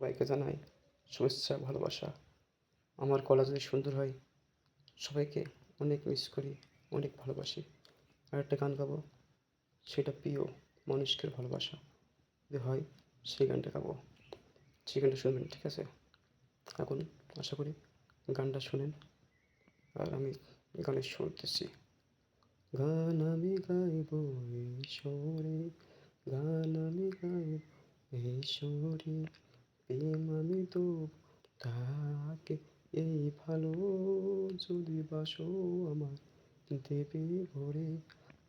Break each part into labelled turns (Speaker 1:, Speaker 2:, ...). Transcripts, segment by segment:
Speaker 1: সবাইকে জানাই শুভেচ্ছা ভালোবাসা। আমার গলা যদি সুন্দর হয়, সবাইকে অনেক মিস করি, অনেক ভালোবাসি। আর একটা গান গাবো, সেটা প্রিয় মানুষকে ভালোবাসা যদি হয়, সেই গানটা গাবো। সেই গানটা শুনবেন, ঠিক আছে? এখন আশা করি গানটা শোনেন। আর আমি গানের সুর দিচ্ছি। গান আমি গাইব এই সুরে, গান আমি গাইব এই সুরে, প্রেম আমি দেব তাকে, এই ভালো যদি বাসো আমার দেবে ভরে।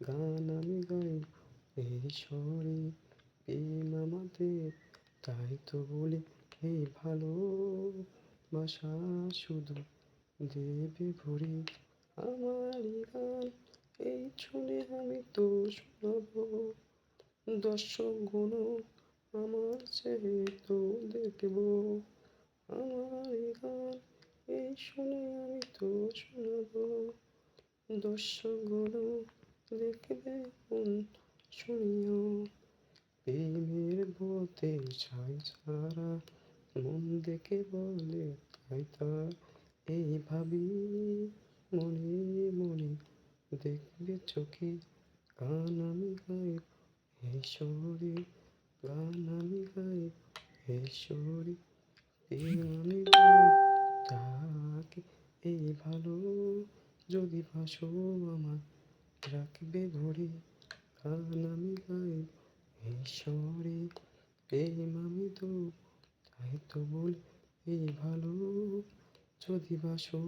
Speaker 1: গান আমি গাইব এই সুরে, প্রেম আমাদের তাই তো বলি, এই ভালো বাসা শুধু দেবে ভরে। আমারই গান এই শুনে আমি তো শোনাবো, দর্শকগণ আমার চেয়ে তো দেখবো। আমারই গান এই শুনে আমি তো শোনাবো, দর্শকগণ দেখবে মন শুনিও। প্রেমের পথে ছাই সারা মন দেখে বলে তাই তার, এই ভাবি মনে মনে দেখবে চোখে। গান আমি গাইব এই সুরে, গান আমি গাইব এই সুরে, প্রেম আমি দেব তাকে, এই ভালো যদি বাসো আমার রাখবে ভরে। গান আমি গাইব এই সুরে, প্রেম আমি দেব তাই তো বলি, এই ভালো যদি বাসো।